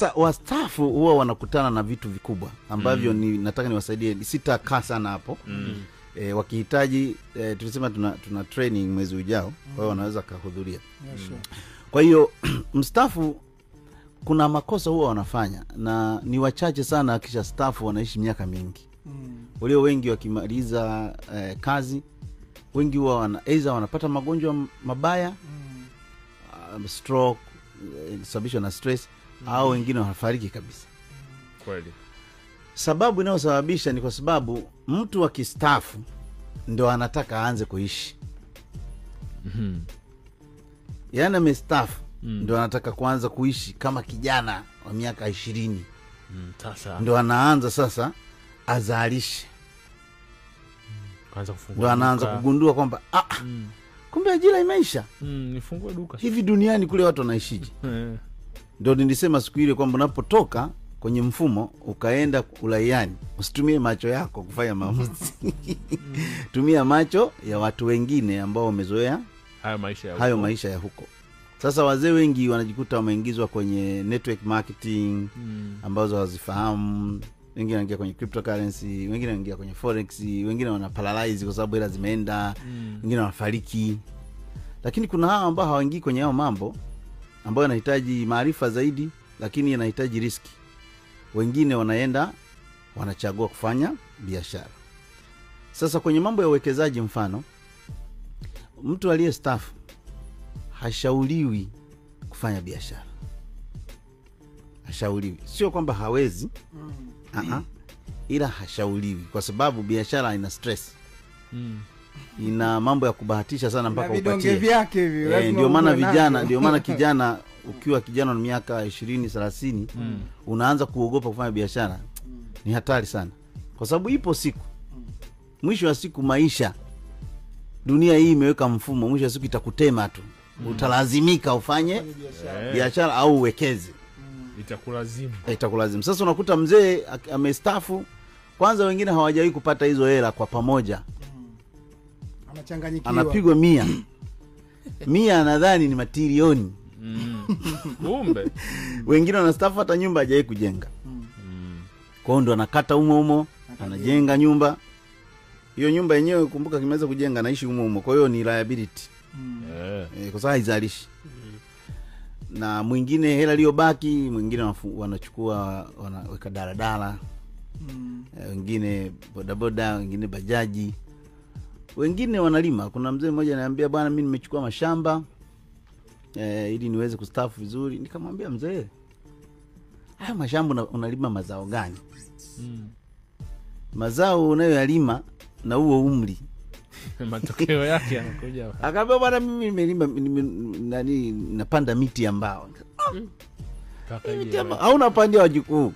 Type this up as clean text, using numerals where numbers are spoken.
Sasa wastaafu huwa wanakutana na vitu vikubwa ambavyo nataka niwasaidie, sitakaa sana hapo. Wakihitaji tulisema tuna training mwezi ujao, kwa hiyo wanaweza kuhudhuria. Kwa hiyo mstaafu kuna makosa huwa wanafanya, na ni wachache sana kisha staafu wanaishi miaka mingi. Walio wengi wakimaliza kazi, wengi huwa aidha wanapata magonjwa mabaya, stroke, sababishwa na stress, au wengine wanafariki kabisa. Kweli. Sababu inayosababisha ni kwa sababu mtu akistaafu ndio anataka aanze kuishi. Yaani amestaafu ndio anataka kuanza kuishi kama kijana wa miaka 20. Sasa ndio anaanza sasa azalishe. Ndio anaanza kugundua kwamba kumbe ajira imeisha. Nifungue duka. Hivi duniani kule watu wanaishije? Ndio nilisema siku ile kwamba unapotoka kwenye mfumo ukaenda ulaiani, usitumie macho yako kufanya maamuzi. Tumia macho ya watu wengine ambao wamezoea hayo maisha ya huko. Sasa wazee wengi wanajikuta wameingizwa kwenye network marketing ambazo hawazifahamu. Wengine wanaingia kwenye cryptocurrency, wengine wanaingia kwenye forex, wengine wanaparalyze kwa sababu hela zimeenda, wengine wanafariki. Lakini kuna hao ambao hawaingii kwenye hao mambo, ambao yanahitaji maarifa zaidi lakini yanahitaji riski. Wengine wanaenda wanachagua kufanya biashara. Sasa kwenye mambo ya uwekezaji, mfano mtu aliyestaafu hashauriwi kufanya biashara. Hashauriwi, sio kwamba hawezi, ila hashauriwi kwa sababu biashara ina stress. Ina mambo ya kubahatisha sana mpaka upatie vyake hivi. Ndio maana kijana ukiwa kijana na miaka 20-30 unaanza kuogopa kufanya biashara. Ni hatari sana. Kwa sababu ipo siku, mwisho wa siku maisha, dunia hii imeweka mfumo, mwisho wa siku itakutema tu. Utalazimika ufanye biashara au uwekeze. Itakulazimu. Sasa unakuta mzee amestaafu, kwanza wengine hawajawahi kupata hizo hela kwa pamoja. Anachanganyikiwa. Anapigwa 100. 100 nadhani ni matilioni. Kumbe wengine wanastaafu hata nyumba hajawahi kujenga. Kwa hiyo ndo anakata umo anajenga nyumba. Hiyo nyumba yenyewe kumbuka kimeweza kujenga, anaishi umo. Kwa hiyo ni liability. Kwa sababu haizalishi. Na mwingine hela iliyobaki, mwingine wanachukua wanaweka daladala. Wengine bodaboda, wengine bajaji. Wengine wanalima. Kuna mzee mmoja ananiambia, bwana mimi nimechukua mashamba ili niweze kustaafu vizuri. Nikamwambia, mzee, haya mashamba unalima mazao gani? Mazao unayoyalima na huo umri matokeo yake yanakuja. Akaambia, bwana mimi nimelima napanda miti ya mbao. Miti ya mbao au unapandia wajukuu?